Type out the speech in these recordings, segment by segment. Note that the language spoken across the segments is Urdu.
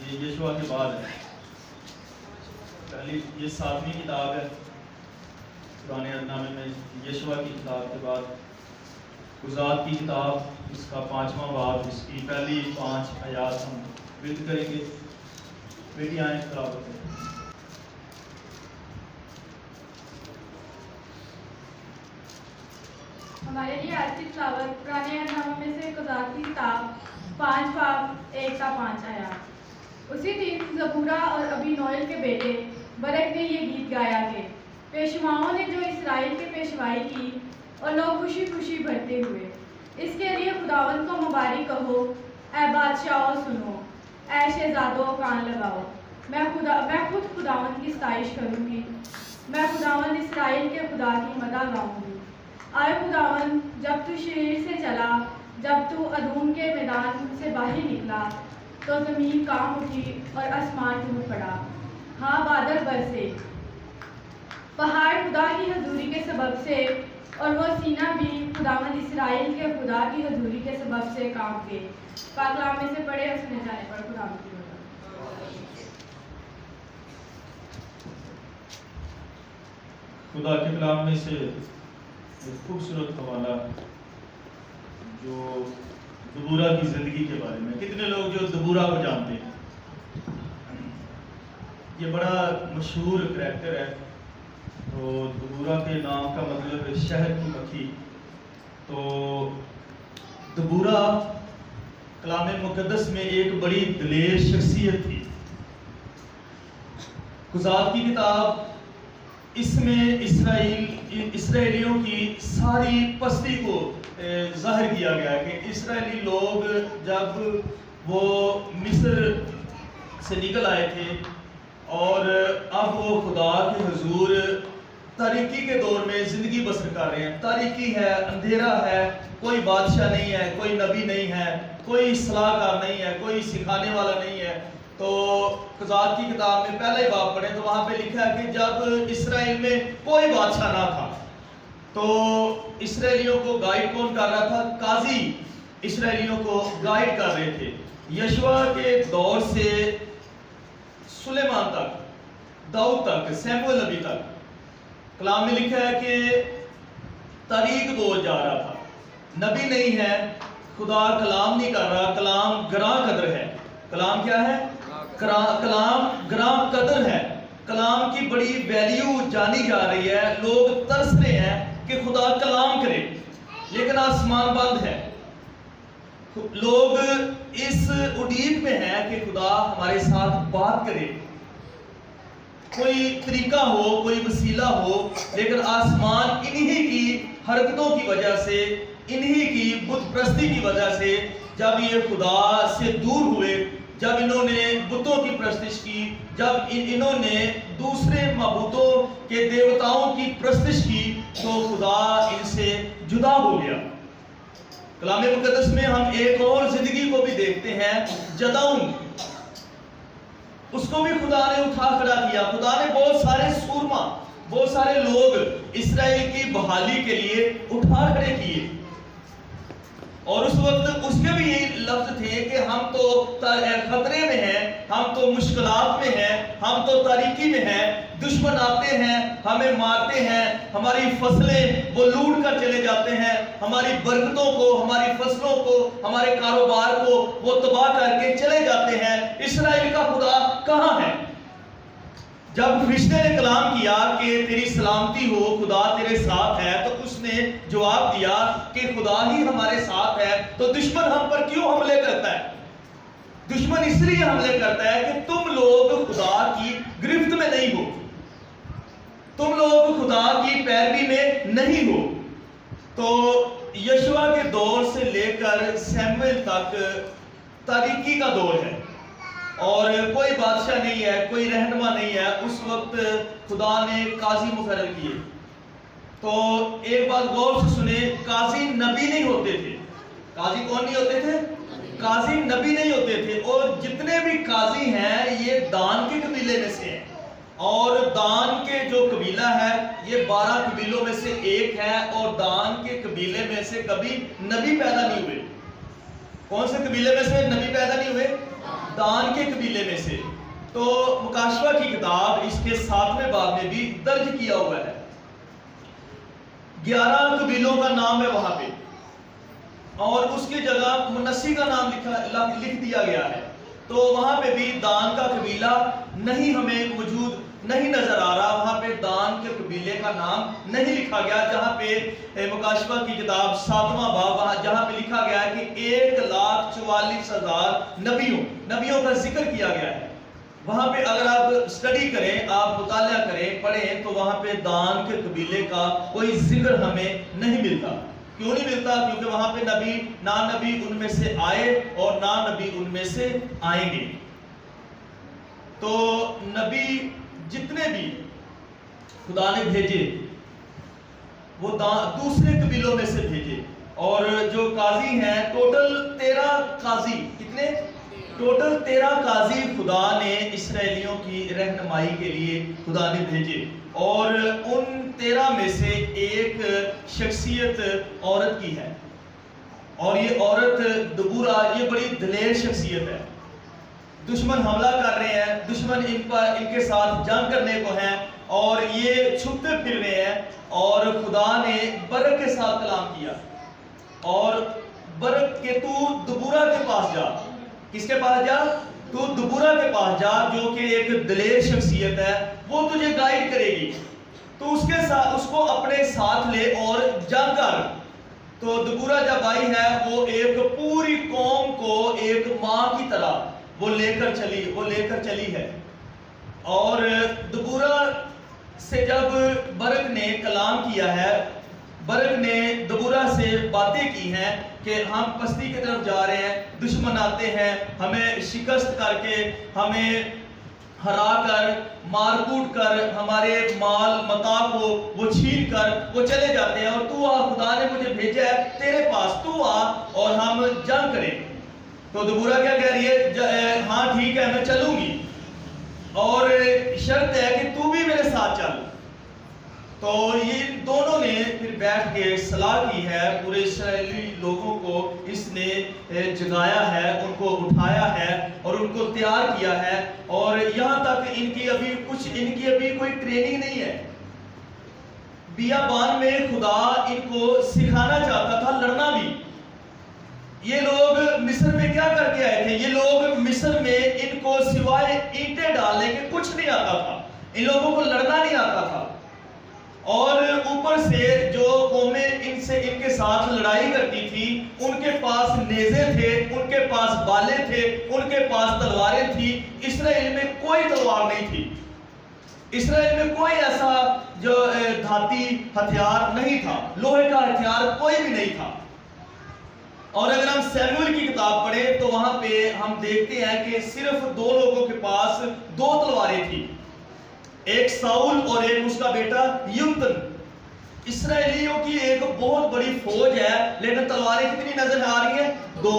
یہ یشوع کے بعد ہے. پہلی یہ 7ویں کتاب ہے پرانے عہد نامے میں. یشوع کی کتاب کے بعد قضات کی کتاب، اس کا 5واں باب، اس کی پہلی 5 آیات ہم ورد کریں گے. بیٹی آئیں تلاوت کریں. ہمارے لیے آج کی تلاوت پرانے عہد نامے میں سے قضات کی کتاب 5 باب 1 تا 5 آیا. اسی دن زبورا اور ابی نوئل کے بیٹے برق نے یہ گیت گایا کہ پیشواؤں نے جو اسرائیل کے پیشوائی کی اور لوگ خوشی خوشی بھرتے ہوئے. اس کے لیے خداوند کو مبارک کہو، اے بادشاہو سنو، اے شہزادو کان لگاؤ. میں خود خداوند کی ستائش کروں گی، میں خداوند اسرائیل کے خدا کی مدح گاؤں گی. آئے خداوند، جب تو شریر سے چلا، جب تو ادوم کے میدان سے باہر نکلا، تو زمین کانپ اٹھی اور آسمان ٹوٹ پڑا. ہاں بادل برسے، پہاڑ خدا کی حضوری کے سبب سے، اور وہ سینہ بھی خداوند اسرائیل کے خدا کی حضوری کے سبب سے کانپ گئے. پاک کلام میں سے پڑھے اور سنے جانے پر خداوند کی مدد. خدا کے کلام میں سے ایک خوبصورت حوالہ جو دبورا کی زندگی کے بارے میں. کتنے لوگ جو دبورا کو جانتے ہیں؟ یہ بڑا مشہور کریکٹر ہے. تو دبورا کے نام کا مطلب ہے شہد کی مکھی. تو دبورا کلام مقدس میں ایک بڑی دلیر شخصیت تھی. قضات کی کتاب، اس میں اسرائیلیوں کی ساری پستی کو ظاہر کیا گیا ہے کہ اسرائیلی لوگ جب وہ مصر سے نکل آئے تھے اور اب وہ خدا کے حضور تاریکی کے دور میں زندگی بسر کر رہے ہیں. تاریکی ہے، اندھیرا ہے، کوئی بادشاہ نہیں ہے، کوئی نبی نہیں ہے، کوئی صلاح کار نہیں ہے، کوئی سکھانے والا نہیں ہے. تو قضات کی کتاب میں پہلا ہی باب پڑھیں تو وہاں پہ لکھا ہے کہ جب اسرائیل میں کوئی بادشاہ نہ تھا تو اسرائیلیوں کو گائیڈ کون کر رہا تھا؟ قاضی اسرائیلیوں کو گائیڈ کر رہے تھے. یشوع کے دور سے سلیمان تک، داؤد تک، سیموئیل نبی تک کلام میں لکھا ہے کہ تاریک دور جا رہا تھا. نبی نہیں ہے، خدا کلام نہیں کر رہا. کلام گراں قدر ہے. کلام کیا ہے؟ کلام گراں قدر ہے. کلام کی بڑی ویلیو جانی جا رہی ہے. لوگ ترس رہے ہیں کہ خدا کلام کرے، لیکن آسمان بند ہے. لوگ اس اڈیب میں ہیں کہ خدا ہمارے ساتھ بات کرے، کوئی طریقہ ہو، کوئی وسیلہ ہو، لیکن آسمان انہی کی حرکتوں کی وجہ سے، انہی کی بت پرستی کی وجہ سے جب یہ خدا سے دور ہوئے، جب انہوں نے بتوں کی پرستش کی، جب انہوں نے دوسرے معبودوں کے دیوتاؤں کی پرستش کی، تو خدا ان سے جدا ہو گیا. کلام مقدس میں ہم ایک اور زندگی کو بھی دیکھتے ہیں، جدعون. اس کو بھی خدا نے اٹھا کھڑا کیا. خدا نے بہت سارے سورما، بہت سارے لوگ اسرائیل کی بحالی کے لیے اٹھا کھڑے کیے. اور اس وقت اس کے بھی یہی لفظ تھے کہ ہم تو خطرے میں ہیں، ہم تو مشکلات میں ہیں، ہم تو تاریکی میں ہیں، دشمن آتے ہیں، ہمیں مارتے ہیں، ہماری فصلیں وہ لوٹ کر چلے جاتے ہیں، ہماری برکتوں کو، ہماری فصلوں کو، ہمارے کاروبار کو وہ تباہ کر کے چلے جاتے ہیں. اسرائیل کا خدا کہاں ہے؟ جب فرشتے نے کلام کیا کہ تیری سلامتی ہو، خدا تیرے ساتھ ہے، تو اس نے جواب دیا کہ خدا ہی ہمارے ساتھ ہے تو دشمن ہم پر کیوں حملے کرتا ہے؟ دشمن اس لیے حملے کرتا ہے کہ تم لوگ خدا کی گرفت میں نہیں ہو، تم لوگ خدا کی پیروی میں نہیں ہو. تو یشوع کے دور سے لے کر سیموئیل تک تاریکی کا دور ہے اور کوئی بادشاہ نہیں ہے، کوئی رہنما نہیں ہے. اس وقت خدا نے قاضی مقرر کیے. تو ایک بات غور سے سنیں، قاضی نبی نہیں ہوتے تھے. قاضی کون نہیں ہوتے تھے؟ قاضی نبی نہیں ہوتے تھے. اور جتنے بھی قاضی ہیں یہ دان کے قبیلے میں سے ہیں، اور دان کے جو قبیلہ ہے یہ 12 قبیلوں میں سے ایک ہے. اور دان کے قبیلے میں سے کبھی نبی پیدا نہیں ہوئے. کون سے قبیلے میں سے نبی پیدا نہیں ہوئے؟ دان کے قبیلے میں سے. تو مکاشفہ کی کتاب اس کے 7ویں باب میں بھی درج کیا ہوا ہے. 11 قبیلوں کا نام ہے وہاں پہ, اور اس کی جگہ منسی کا نام لکھ دیا گیا ہے. تو وہاں پہ بھی دان کا قبیلہ نہیں ہمیں موجود نہیں نظر آ رہا. وہاں پہ دان کے قبیلے کا نام نہیں لکھا گیا. جہاں پہ مکاشفہ کی کتاب 7واں باب جہاں پہ لکھا گیا ہے کہ 1,44,000 نبیوں کا ذکر کیا گیا ہے, وہاں پہ اگر آپ اسٹڈی کریں, آپ مطالعہ کریں, پڑھیں, تو وہاں پہ دان کے قبیلے کا کوئی ذکر ہمیں نہیں ملتا. کیوں نہیں ملتا؟ کیونکہ وہاں پہ نہ نبی ان میں سے آئے اور نہ نبی ان میں سے آئیں گے. تو نبی جتنے بھی خدا نے بھیجے وہ دوسرے قبیلوں میں سے بھیجے. اور جو قاضی ہیں ٹوٹل 13 قاضی, کتنے؟ ٹوٹل 13 قاضی خدا نے اسرائیلیوں کی رہنمائی کے لیے خدا نے بھیجے. اور ان 13 میں سے ایک شخصیت عورت کی ہے, اور یہ عورت دبورہ, یہ بڑی دلیر شخصیت ہے. دشمن حملہ کر رہے ہیں, دشمن ان کے ساتھ جنگ کرنے کو ہیں, اور یہ چھپتے پھر رہے ہیں, اور خدا نے برق کے ساتھ کلام کیا, اور برق کہ تو دبورہ کے پاس جا. کس کے پاس جا؟ تو دبورہ کے پاس جا, جو کہ ایک دلیر شخصیت ہے, وہ تجھے گائیڈ کرے گی. تو اس کے ساتھ اس کو اپنے ساتھ لے اور جنگ کر. تو دبورہ جب آئی ہے, وہ ایک پوری قوم کو ایک ماں کی طرح وہ لے کر چلی ہے. اور دبورہ سے جب برق نے کلام کیا ہے, برق نے دبورہ سے باتیں کی ہیں کہ ہم پستی کی طرف جا رہے ہیں, دشمن آتے ہیں, ہمیں شکست کر کے, ہمیں ہرا کر, مار کوٹ کر, ہمارے مال متاع کو وہ چھین کر وہ چلے جاتے ہیں, اور تو آ, خدا نے مجھے بھیجا ہے تیرے پاس, تو آ اور ہم جنگ کریں. تو دبورہ کیا کہہ رہی ہے؟ ہاں ٹھیک ہے, میں چلوں گی, اور شرط ہے کہ تو بھی میرے ساتھ چل. تو یہ دونوں نے پھر بیٹھ کے صلاح کی ہے, پورے اسرائیلی لوگوں کو اس نے جگایا ہے, ان کو اٹھایا ہے, اور ان کو تیار کیا ہے. اور یہاں تک ان کی ابھی کوئی ٹریننگ نہیں ہے. بیابان میں خدا ان کو سکھانا چاہتا تھا لڑنا بھی. یہ لوگ مصر میں کیا کر کے آئے تھے؟ یہ لوگ مصر میں ان کو سوائے اینٹیں ڈالنے کے کچھ نہیں آتا تھا. ان لوگوں کو لڑنا نہیں آتا تھا, اور اوپر سے جو قومیں ان کے ساتھ لڑائی کرتی تھی, ان کے پاس نیزے تھے, ان کے پاس بالے تھے, ان کے پاس تلواریں تھی. اسرائیل میں کوئی تلوار نہیں تھی. اسرائیل میں کوئی ایسا جو دھاتی ہتھیار نہیں تھا, لوہے کا ہتھیار کوئی بھی نہیں تھا. اور اگر ہم سیموئیل کی کتاب پڑھیں تو وہاں پہ ہم دیکھتے ہیں کہ صرف 2 لوگوں کے پاس 2 تلواریں تھیں, ایک ساؤل اور ایک اس کا بیٹا یونتن. اسرائیلیوں کی ایک بہت بڑی فوج ہے, لیکن تلواریں کتنی نظر آ رہی ہیں؟ 2.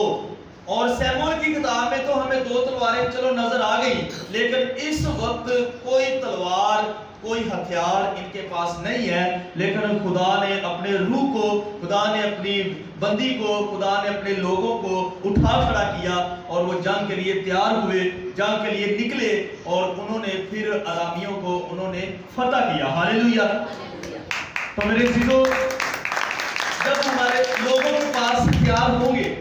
اور سیموئیل کی کتاب میں تو ہمیں 2 تلواریں چلو نظر آ گئی, لیکن اس وقت کوئی تلوار, کوئی ہتھیار ان کے پاس نہیں ہے. لیکن خدا نے اپنے روح کو, خدا نے اپنی بندی کو, خدا نے اپنے لوگوں کو اٹھا کھڑا کیا, اور وہ جنگ کے لیے تیار ہوئے, جنگ کے لیے نکلے, اور انہوں نے پھر ارامیوں کو انہوں نے فتح کیا. ہاللیلویہ. تو میرے عزیزو, جب ہمارے لوگوں کے پاس ہتھیار ہوں گے,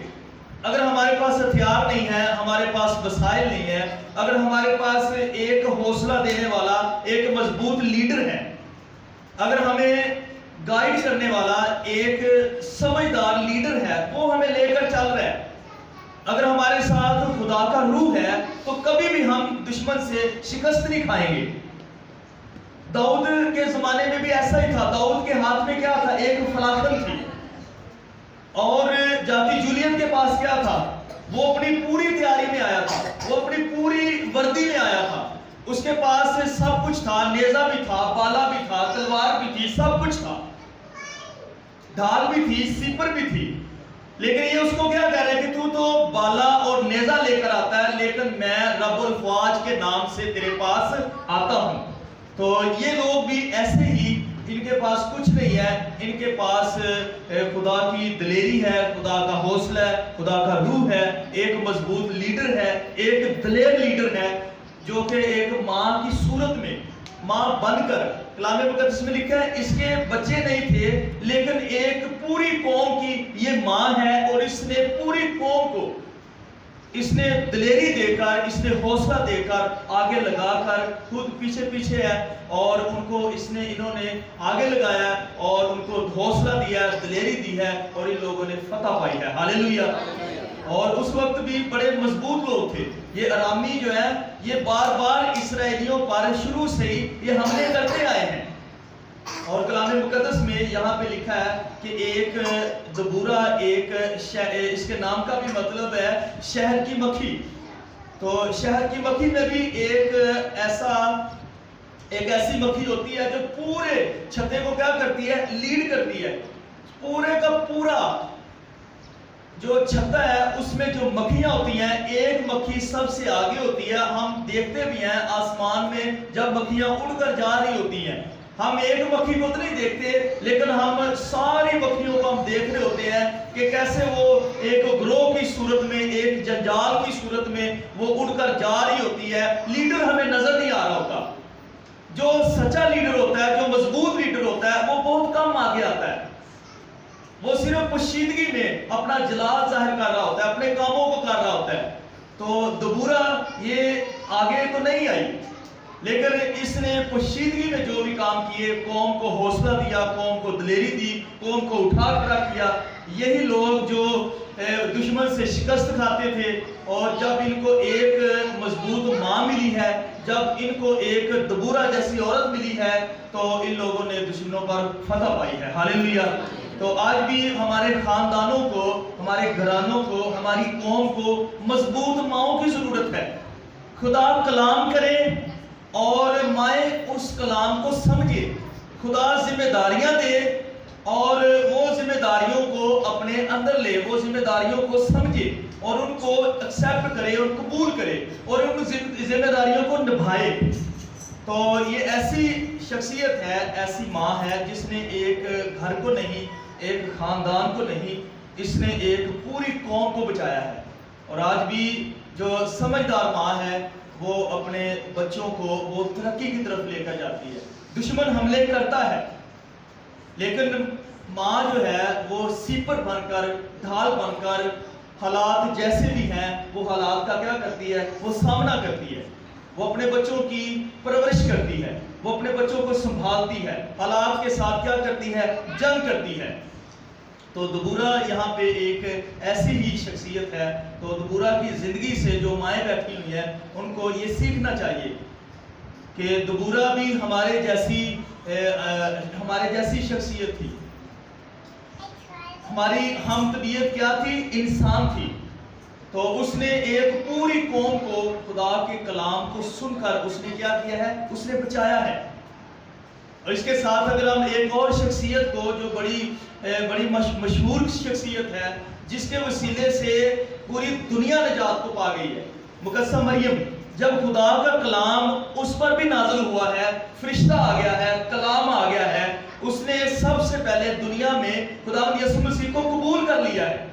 اگر ہمارے پاس ہتھیار نہیں ہے, ہمارے پاس وسائل نہیں ہے, اگر ہمارے پاس ایک حوصلہ دینے والا ایک مضبوط لیڈر ہے, اگر ہمیں گائیڈ کرنے والا ایک سمجھدار لیڈر ہے, وہ ہمیں لے کر چل رہا ہے, اگر ہمارے ساتھ خدا کا روح ہے, تو کبھی بھی ہم دشمن سے شکست نہیں کھائیں گے. داؤد کے زمانے میں بھی ایسا ہی تھا. داؤد کے ہاتھ میں کیا تھا؟ ایک فلاخن تھی. اور جاتی جولیت کے پاس کیا تھا؟ وہ اپنی پوری تیاری میں آیا تھا, وہ اپنی پوری وردی میں آیا تھا. اس کے پاس سب کچھ تھا, نیزہ بھی تھا, بالا بھی تھا, تلوار بھی تھی, سب کچھ تھا, ڈھال بھی تھی, سیپر بھی تھی. لیکن یہ اس کو کیا کہہ رہے کہ تو بالا اور نیزہ لے کر آتا ہے, لیکن میں رب الفواج کے نام سے تیرے پاس آتا ہوں. تو یہ لوگ بھی ایسے ہی ان کے پاس کچھ نہیں ہے، ان کے پاس خدا کی دلیری ہے، خدا کا حوصلہ ہے، خدا کا روح ہے، ایک مضبوط لیڈر ہے، ایک دلیر لیڈر ہے جو کہ ایک ماں کی صورت میں ماں بن کر، کلام مقدس میں لکھا ہے اس کے بچے نہیں تھے لیکن ایک پوری قوم کی یہ ماں ہے، اور اس نے پوری قوم کو اس نے دلیری دے کر، اس نے حوصلہ دے کر، آگے لگا کر، خود پیچھے پیچھے ہے اور ان کو انہوں نے آگے لگایا اور ان کو حوصلہ دیا، دلیری دی ہے اور ان لوگوں نے فتح پائی ہے۔ ہاللیلویہ۔ اور اس وقت بھی بڑے مضبوط لوگ تھے۔ یہ ارامی جو ہے یہ بار بار اسرائیلیوں پر شروع سے ہی یہ حملے کرتے آئے ہیں، اور کلام مقدس میں یہاں پہ لکھا ہے کہ ایک دبورہ، اس کے نام کا بھی مطلب ہے شہد کی مکھی۔ تو شہد کی مکھی میں بھی ایک ایسی مکھی ہوتی ہے جو پورے چھتے کو کیا کرتی ہے؟ لیڈ کرتی ہے۔ پورے کا پورا جو چھتا ہے اس میں جو مکھیاں ہوتی ہیں، ایک مکھی سب سے آگے ہوتی ہے۔ ہم دیکھتے بھی ہیں آسمان میں جب مکھیاں اڑ کر جا رہی ہوتی ہیں، ہم ایک مکھی کو تو نہیں دیکھتے لیکن ہم ساری مکھیوں کو ہم دیکھ رہے ہوتے ہیں کہ کیسے وہ ایک گروہ کی صورت میں، ایک جنجال کی صورت میں وہ اڑ کر جا رہی ہوتی ہے۔ لیڈر ہمیں نظر نہیں آ رہا ہوتا۔ جو سچا لیڈر ہوتا ہے، جو مضبوط لیڈر ہوتا ہے، وہ بہت کم آگے آتا ہے۔ وہ صرف پوشیدگی میں اپنا جلال ظاہر کر رہا ہوتا ہے، اپنے کاموں کو کر رہا ہوتا ہے۔ تو دبورہ یہ آگے تو نہیں آئی لیکن اس نے پوشیدگی میں جو بھی کام کیے، قوم کو حوصلہ دیا، قوم کو دلیری دی، قوم کو اٹھا کھڑا کیا۔ یہی لوگ جو دشمن سے شکست کھاتے تھے، اور جب ان کو ایک مضبوط ماں ملی ہے، جب ان کو ایک دبورہ جیسی عورت ملی ہے، تو ان لوگوں نے دشمنوں پر فتح پائی ہے۔ ہاللیلویہ۔ تو آج بھی ہمارے خاندانوں کو، ہمارے گھرانوں کو، ہماری قوم کو مضبوط ماؤں کی ضرورت ہے۔ خدا کلام کرے اور مائیں اس کلام کو سمجھے، خدا ذمہ داریاں دے اور وہ ذمہ داریوں کو اپنے اندر لے، وہ ذمہ داریوں کو سمجھے اور ان کو ایکسیپٹ کرے اور قبول کرے اور ان ذمہ داریوں کو نبھائے۔ تو یہ ایسی شخصیت ہے، ایسی ماں ہے جس نے ایک گھر کو نہیں، ایک خاندان کو نہیں، اس نے ایک پوری قوم کو بچایا ہے۔ اور آج بھی جو سمجھدار ماں ہے وہ اپنے بچوں کو وہ ترقی کی طرف لے کر جاتی ہے۔ دشمن حملے کرتا ہے لیکن ماں جو ہے وہ سیپر بن کر، ڈھال بن کر، حالات جیسے بھی ہیں وہ حالات کا کیا کرتی ہے؟ وہ سامنا کرتی ہے۔ وہ اپنے بچوں کی پرورش کرتی ہے، وہ اپنے بچوں کو سنبھالتی ہے، حالات کے ساتھ کیا کرتی ہے؟ جنگ کرتی ہے۔ تو دبورہ یہاں پہ ایک ایسی ہی شخصیت ہے۔ تو دبورہ کی زندگی سے جو مائیں بیٹھی ہوئی ہیں ان کو یہ سیکھنا چاہیے کہ دبورہ بھی ہمارے جیسی شخصیت تھی۔ ہماری ہم طبیعت کیا تھی؟ انسان تھی۔ تو اس نے ایک پوری قوم کو خدا کے کلام کو سن کر اس نے کیا کیا ہے؟ اس نے بچایا ہے۔ اور اس کے ساتھ اگر ہم ایک اور شخصیت کو جو بڑی مشہور شخصیت ہے جس کے وسیلے سے پوری دنیا نجات کو پا گئی ہے، مقدسہ مریم، جب خدا کا کلام اس پر بھی نازل ہوا ہے، فرشتہ آ گیا ہے، کلام آ گیا ہے، اس نے سب سے پہلے دنیا میں خداوند یسوع مسیح کو قبول کر لیا ہے،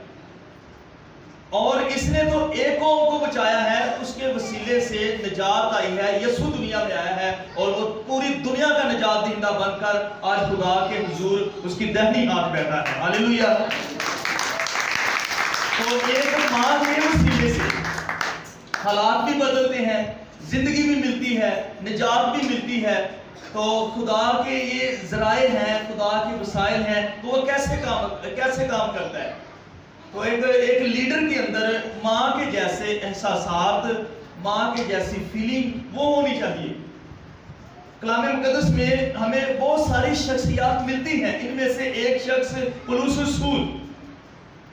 اور اس نے تو ایک قوم کو بچایا ہے، اس کے وسیلے سے نجات آئی ہے، یسوع دنیا میں آیا ہے اور وہ پوری دنیا کا نجات دہندہ بن کر آج خدا کے حضور اس کی دہنی ہاتھ بیٹھا ہے۔ ہاللیلویہ۔ تو ایک ماں کے وسیلے سے حالات بھی بدلتے ہیں، زندگی بھی ملتی ہے، نجات بھی ملتی ہے۔ تو خدا کے یہ ذرائع ہیں، خدا کے وسائل ہیں، تو وہ کیسے کام کرتا ہے؟ تو ایک لیڈر کے اندر ماں کے جیسے احساسات، ماں کے جیسی فیلنگ وہ ہونی چاہیے۔ کلام مقدس میں ہمیں بہت ساری شخصیات ملتی ہیں، ان میں سے ایک شخص پولس رسول،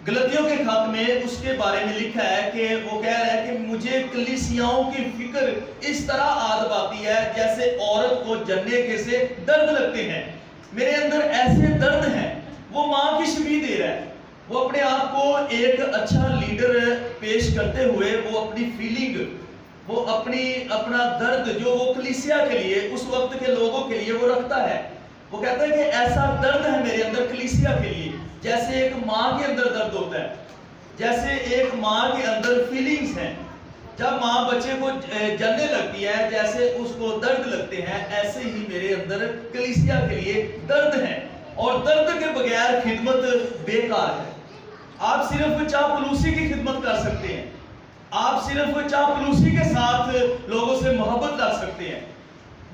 غلطیوں کے خط میں اس کے بارے میں لکھا ہے کہ وہ کہہ رہا ہے کہ مجھے کلیسیاؤں کی فکر اس طرح عادت آتی ہے جیسے عورت کو جننے کے سے درد لگتے ہیں، میرے اندر ایسے درد ہیں۔ وہ ماں کی شبیہ دے رہا ہے، وہ اپنے آپ کو ایک اچھا لیڈر پیش کرتے ہوئے وہ اپنی فیلنگ، وہ اپنا درد جو وہ کلیسیا کے لیے، اس وقت کے لوگوں کے لیے وہ رکھتا ہے وہ کہتا ہے کہ ایسا درد ہے میرے اندر کلیسیا کے لیے، جیسے ایک ماں کے اندر درد ہوتا ہے، جیسے ایک ماں کے اندر فیلنگز ہیں، جب ماں بچے کو جلنے لگتی ہے جیسے اس کو درد لگتے ہیں، ایسے ہی میرے اندر کلیسیا کے لیے درد ہے، اور درد کے بغیر خدمت بیکار ہے۔ آپ صرف چاپلوسی کی خدمت کر سکتے ہیں، آپ صرف چاپلوسی کے ساتھ لوگوں سے محبت رکھ سکتے ہیں۔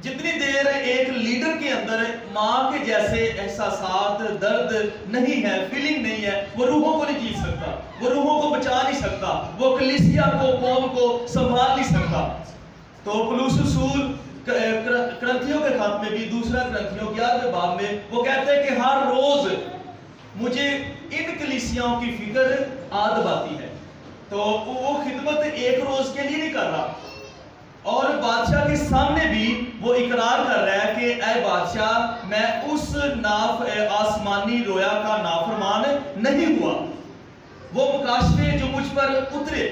جتنی دیر ایک لیڈر کے اندر ماں کے جیسے احساسات، درد نہیں ہے، فیلنگ نہیں ہے، وہ روحوں کو نہیں جیت سکتا، وہ روحوں کو بچا نہیں سکتا، وہ کلیسیا کو، قوم کو سنبھال نہیں سکتا۔ تو پولس رسول کرنتھیوں کے خط میں بھی، دوسرا کرنتھیوں 11ویں باب میں وہ کہتے ہیں کہ ہر روز مجھے ان کلیسیاؤں کی فکر عادت آتی ہے۔ تو وہ خدمت ایک روز کے لیے نہیں کر رہا، اور بادشاہ کے سامنے بھی وہ اقرار کر رہا ہے کہ اے بادشاہ، میں اس آسمانی رویا کا نافرمان نہیں ہوا۔ وہ مکاشفے جو مجھ پر اترے،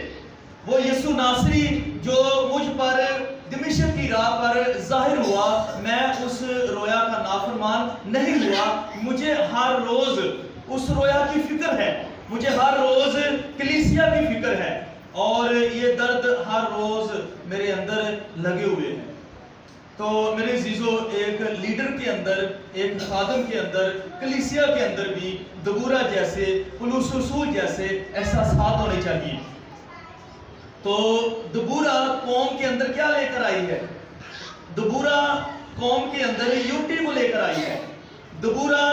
وہ یسوع ناصری جو مجھ پر دمشق کی راہ پر ظاہر ہوا، میں اس رویا کا نافرمان نہیں ہوا۔ مجھے ہر روز اس رویا کی فکر ہے، مجھے ہر روز کلیسیا کی فکر ہے، اور یہ درد ہر روز میرے اندر لگے ہوئے ہیں۔ تو میرے عزیزو، ایک لیڈر کے اندر، ایک خادم کے اندر، کلیسیا کے اندر بھی دبورہ جیسے، پولس رسول جیسے احساسات ہونے چاہیے۔ تو دبورہ قوم کے اندر کیا لے کر آئی ہے؟ دبورہ قوم کے اندر یونٹی کو لے کر آئی ہے، دبورہ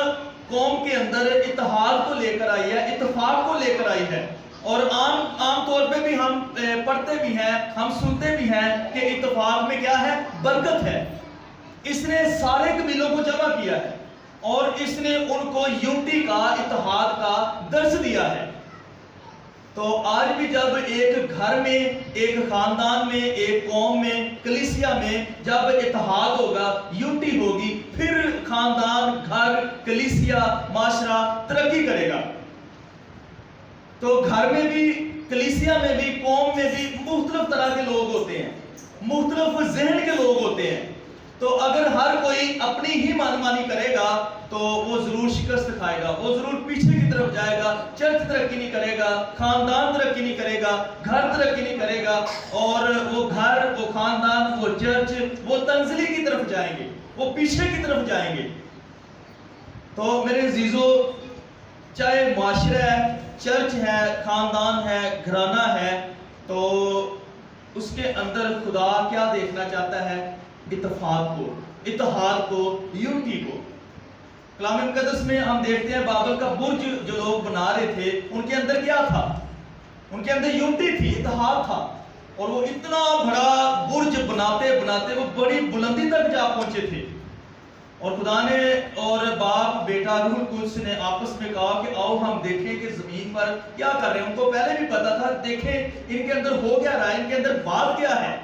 قوم کے اندر اتحاد کو لے کر آئی ہے، اتفاق کو لے کر آئی ہے۔ اور عام طور پہ بھی ہم پڑھتے بھی ہیں، ہم سنتے بھی ہیں کہ اتفاق میں کیا ہے؟ برکت ہے۔ اس نے سارے قبیلوں کو جمع کیا ہے، اور اس نے ان کو یونٹی کا، اتحاد کا درس دیا ہے۔ تو آج بھی جب ایک گھر میں، ایک خاندان میں، ایک قوم میں، کلیسیا میں جب اتحاد ہوگا، یونٹی ہوگی، پھر خاندان، گھر، کلیسیا، معاشرہ ترقی کرے گا۔ تو گھر میں بھی، کلیسیا میں بھی، قوم میں بھی مختلف طرح کے لوگ ہوتے ہیں، مختلف ذہن کے لوگ ہوتے ہیں۔ تو اگر ہر کوئی اپنی ہی منمانی کرے گا تو وہ ضرور شکست کھائے گا، وہ ضرور پیچھے کی طرف جائے گا، چرچ ترقی نہیں کرے گا، خاندان ترقی نہیں کرے گا، گھر ترقی نہیں کرے گا، اور وہ گھر، وہ خاندان، وہ چرچ، وہ تنزلی کی طرف جائیں گے، وہ پیچھے کی طرف جائیں گے۔ تو میرے عزیزو، چاہے معاشرہ ہے، چرچ ہے، خاندان ہے، گھرانہ ہے، تو اس کے اندر خدا کیا دیکھنا چاہتا ہے؟ اتفاق کو، اتحاد کو، یونٹی کو۔ کلام مقدس میں ہم دیکھتے ہیں بابل کا برج جو لوگ بنا رہے تھے، ان کے اندر کیا تھا؟ ان کے اندر یونٹی تھی، اتحاد تھا، اور وہ اتنا بڑا برج بناتے بناتے وہ بڑی بلندی تک جا پہنچے تھے۔ اور خدا نے اور باپ، بیٹا، روح القدس نے آپس میں کہا کہ آؤ ہم دیکھیں کہ زمین پر کیا کر رہے ہیں۔ ان کو پہلے بھی پتا تھا، دیکھیں ان کے اندر ہو کیا رہا ہے، ان کے اندر بات کیا ہے،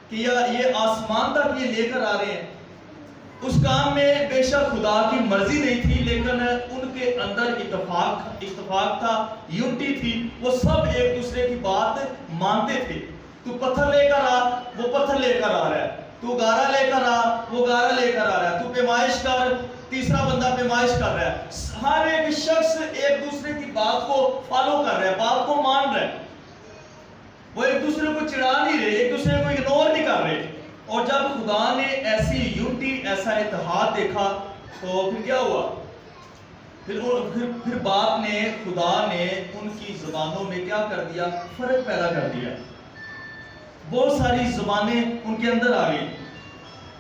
کہ یہ آسمان تک یہ لے کر آ رہے ہیں۔ اس کام میں بے شک خدا کی مرضی نہیں تھی، لیکن ان کے اندر اتفاق تھا، یونٹی تھی، وہ سب ایک دوسرے کی بات مانتے تھے۔ تو پتھر لے کر آ، وہ پتھر لے کر آ رہا ہے، تو گارا لے کر آ، وہ گارا لے کر آ رہا ہے، تو پیمائش کر، تیسرا بندہ پیمائش کر رہا ہے۔ ہر ایک شخص ایک دوسرے کی بات کو فالو کر رہا ہے، بات کو مان رہا ہے، وہ ایک دوسرے کو چڑھا نہیں رہے، ایک دوسرے کو اگنور نہیں کر رہے۔ اور جب خدا نے ایسی یونٹی، ایسا اتحاد دیکھا تو پھر کیا ہوا؟ پھر باپ نے، خدا نے ان کی زبانوں میں کیا کر دیا؟ فرق پیدا کر دیا۔ بہت ساری زبانیں ان کے اندر آ گئی۔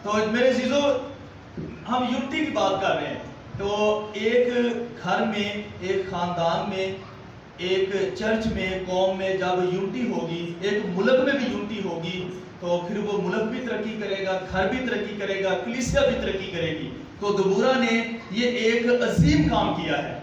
تو میرے عزیزو، ہم یونٹی کی بات کر رہے ہیں، تو ایک گھر میں، ایک خاندان میں، ایک چرچ میں، قوم میں جب یونٹی ہوگی، ایک ملک میں بھی یونٹی ہوگی، تو پھر وہ ملک بھی ترقی کرے گا، گھر بھی ترقی کرے گا، کلیسیا بھی ترقی کرے گی۔ تو دبورہ نے یہ ایک عظیم کام کیا ہے،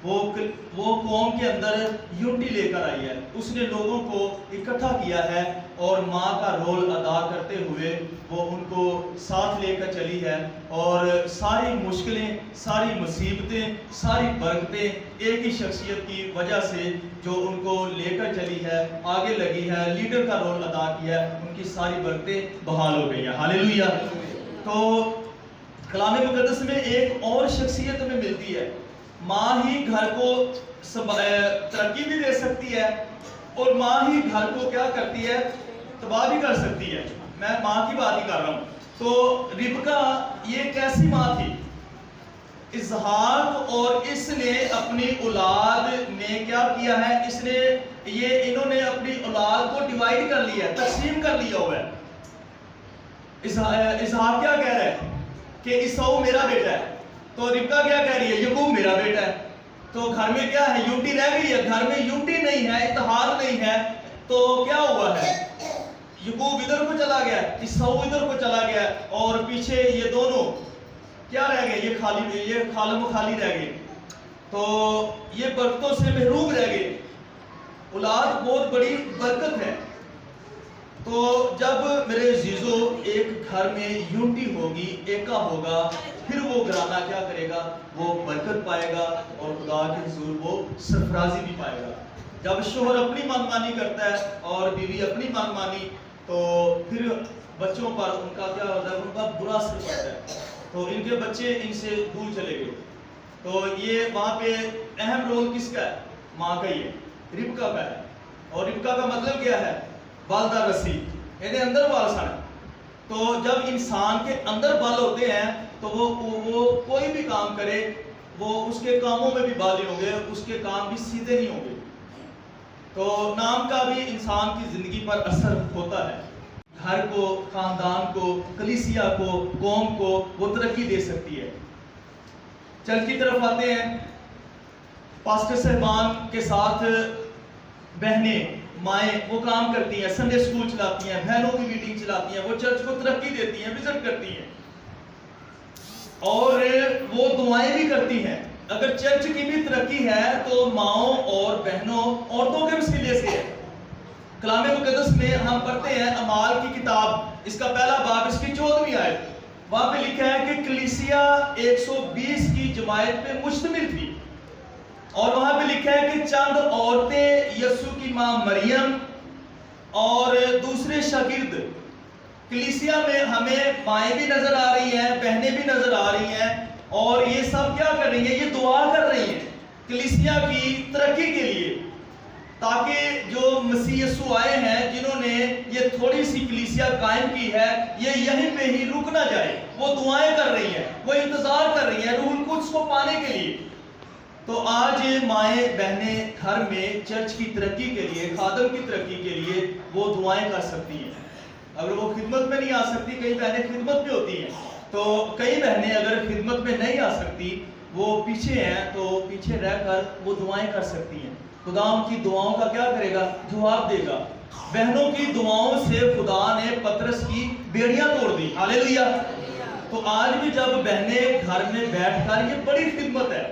وہ قوم کے اندر یونٹی لے کر آئی ہے، اس نے لوگوں کو اکٹھا کیا ہے، اور ماں کا رول ادا کرتے ہوئے وہ ان کو ساتھ لے کر چلی ہے، اور ساری مشکلیں، ساری مصیبتیں، ساری برکتیں ایک ہی شخصیت کی وجہ سے جو ان کو لے کر چلی ہے، آگے لگی ہے، لیڈر کا رول ادا کیا ہے، ان کی ساری برکتیں بحال ہو گئی ہیں۔ ہاللیلویہ۔ تو کلام مقدس میں ایک اور شخصیت ہمیں ملتی ہے. ماں ہی گھر کو ترقی بھی دے سکتی ہے اور ماں ہی گھر کو کیا کرتی ہے؟ تباہ بھی کر سکتی ہے. میں ماں کی بات ہی کر رہا ہوں. تو ربکا یہ کیسی ماں تھی؟ اسحاق اور اس نے اپنی اولاد میں کیا کیا ہے؟ انہوں نے اپنی اولاد کو ڈیوائیڈ کر لیا ہے، تقسیم کر لیا ہوا ہے. اسحاق کیا کہہ رہا ہے کہ عیسو میرا بیٹا ہے، تو ربکا کیا کہہ رہی ہے؟ یعقوب میرا بیٹا ہے. تو گھر میں کیا ہے؟ یونٹی رہ گئی ہے. گھر میں یونٹی نہیں ہے، اتحاد نہیں ہے، تو کیا ہوا ہے؟ یعقوب ادھر کو چلا گیا، عیسو ادھر کو چلا گیا، اور پیچھے یہ دونوں کیا رہ گئے؟ یہ خالم و خالی رہ گئے. تو یہ برکتوں سے محروم رہ گئے. اولاد بہت بڑی برکت ہے. تو جب میرے عزیزو ایک گھر میں یونٹی ہوگی، ایکا ہوگا، پھر وہ گھرانہ کیا کرے گا؟ وہ برکت پائے گا اور خدا کے حضور وہ سرفرازی بھی پائے گا. جب شوہر اپنی منمانی کرتا ہے اور بیوی اپنی منمانی، تو پھر بچوں پر ان کا کیا ہوتا ہے؟ ان کا برا اثر پڑتا ہے. تو ان کے بچے ان سے دور چلے گئے. تو یہ وہاں پہ اہم رول کس کا ہے؟ ماں کا ہی ہے، ربکا کا ہے. اور ربکا کا مطلب کیا ہے؟ بالدہ رسی، یعنی اندر بال سن. تو جب انسان کے اندر بال ہوتے ہیں تو وہ کوئی بھی کام کرے، وہ اس کے کاموں میں بھی بالے ہوں گے، اس کے کام بھی سیدھے نہیں ہوں گے. تو نام کا بھی انسان کی زندگی پر اثر ہوتا ہے. گھر کو، خاندان کو، کلیسیا کو، قوم کو وہ ترقی دے سکتی ہے. چرچ کی طرف آتے ہیں. پاسٹر صاحبان کے ساتھ بہنیں، مائیں وہ کام کرتی ہیں، سنڈے اسکول چلاتی ہیں، بہنوں کی میٹنگ چلاتی ہیں، وہ چرچ کو ترقی دیتی ہیں، وزٹ کرتی ہیں، اور وہ دعائیں بھی کرتی ہیں. اگر چرچ کی بھی ترقی ہے تو ماؤں اور بہنوں، عورتوں کے وسیلے سے ہے. کلام مقدس میں ہم پڑھتے ہیں اعمال کی کتاب، اس کا پہلا باب، اس کی 14ویں آیت. وہاں پہ لکھا ہے کہ کلیسیا 120 کی جماعت پہ مشتمل تھی. اور وہاں پہ لکھا ہے کہ چند عورتیں، یسوع کی ماں مریم اور دوسرے شاگرد. کلیسیا میں ہمیں مائیں بھی نظر آ رہی ہیں، بہنیں بھی نظر آ رہی ہیں، اور یہ سب کیا کر رہی ہیں؟ یہ دعا کر رہی ہیں کلیسیا کی ترقی کے لیے، تاکہ جو مسیح یسوع آئے ہیں، جنہوں نے یہ تھوڑی سی کلیسیا قائم کی ہے، یہ یہیں پہ ہی رک نہ جائے. وہ دعائیں کر رہی ہیں، وہ انتظار کر رہی ہیں روح القدس کو پانے کے لیے. تو آج مائیں بہنیں گھر میں چرچ کی ترقی کے لیے، خادم کی ترقی کے لیے وہ دعائیں کر سکتی ہیں. اگر وہ خدمت میں نہیں آ سکتی، کئی بہنیں خدمت میں ہوتی ہیں، تو کئی بہنیں اگر خدمت میں نہیں آ سکتی، وہ پیچھے ہیں، تو پیچھے رہ کر وہ دعائیں کر سکتی ہیں. خدا ان کی دعاؤں کا کیا کرے گا؟ جواب دے گا. بہنوں کی دعاؤں سے خدا نے پترس کی بیڑیاں توڑ دی. ہاللیلویہ. تو آج بھی جب بہنیں گھر میں بیٹھ کر، یہ بڑی خدمت ہے،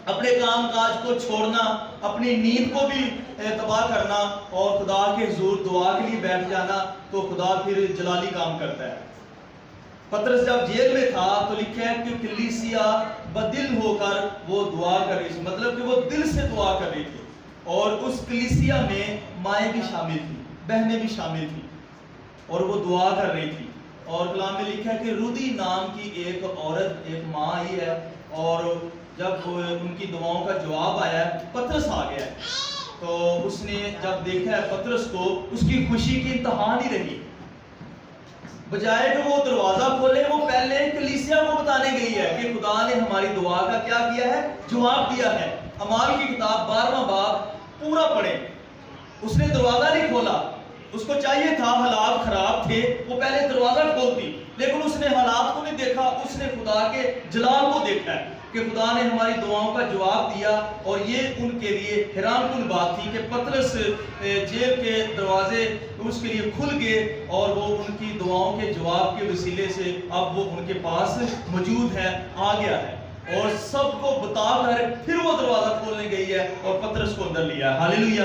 اپنے کام کاج کو چھوڑنا، اپنی نیند کو بھی تباہ کرنا اور خدا کے حضور دعا کے لیے بیٹھ جانا، تو خدا پھر جلالی کام کرتا ہے. پترس جب جیل میں تھا تو لکھا ہے کہ کلیسیا بدل ہو کر وہ دعا کر رہی تھی، مطلب کہ وہ دل سے دعا کر رہی تھی. اور اس کلیسیا میں مائیں بھی شامل تھیں، بہنیں بھی شامل تھیں، اور وہ دعا کر رہی تھی. اور کلام میں لکھا ہے کہ رودی نام کی ایک عورت، ایک ماں ہی ہے، اور جب ان کی دعاؤں کا جواب آیا ہے، پترس آ گیا ہے، تو اس نے جب دیکھا ہے پترس کو، اس کی خوشی کی انتہا نہیں رہی. بجائے کہ وہ دروازہ کھولے، وہ پہلے کلیسیا کو بتانے گئی ہے کہ خدا نے ہماری دعا کا کیا کیا ہے؟ جواب دیا ہے. اعمال کی کتاب 12واں باب پورا پڑھیں. اس نے دروازہ نہیں کھولا. اس کو چاہیے تھا، حالات خراب تھے، وہ پہلے دروازہ کھولتی، لیکن اس نے حالات کو نہیں دیکھا، اس نے خدا کے جلال کو دیکھا ہے کہ خدا نے ہماری دعاؤں کا جواب دیا. اور یہ ان کے لیے حیران کن بات تھی کہ پترس جیل کے دروازے اس کے لیے کھل گئے، اور وہ ان کی دعاؤں کے جواب کے وسیلے سے اب وہ ان کے پاس موجود ہے، آ گیا ہے، اور سب کو بتا کر پھر وہ دروازہ کھولنے گئی ہے اور پترس کو اندر لیا. ہاللیلویہ.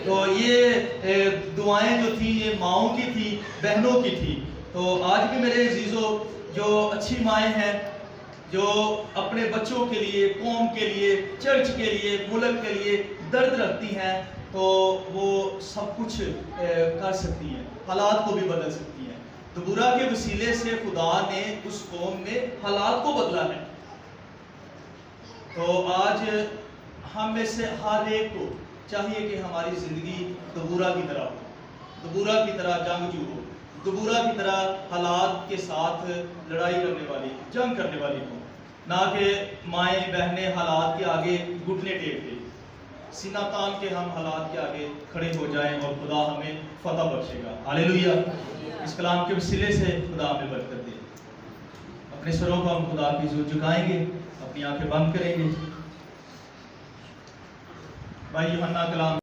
تو یہ دعائیں جو تھیں، یہ ماؤں کی تھی، بہنوں کی تھی. تو آج بھی میرے عزیزو، جو اچھی مائیں ہیں، جو اپنے بچوں کے لیے، قوم کے لیے، چرچ کے لیے، ملک کے لیے درد رکھتی ہیں، تو وہ سب کچھ کر سکتی ہیں، حالات کو بھی بدل سکتی ہیں. دبورہ کے وسیلے سے خدا نے اس قوم میں حالات کو بدلا ہے۔ تو آج ہم میں سے ہر ایک کو چاہیے کہ ہماری زندگی دبورہ کی طرح ہو، دبورہ کی طرح جنگجو ہو، دبورہ کی طرح حالات کے ساتھ لڑائی کرنے والی، جنگ کرنے والی ہو، نہ کہ مائیں بہنیں حالات کے آگے گھٹنے ٹیک دیں، سینہ تان کے ہم حالات کے آگے کھڑے ہو جائیں اور خدا ہمیں فتح بخشے گا۔ ہاللیلویہ۔ اس کلام کے وسیلے سے خدا ہمیں برکت دے۔ اپنے سروں کو ہم خدا کی حضور جھکائیں گے، اپنی آنکھیں بند کریں گے۔ بھائی یوحنا کلام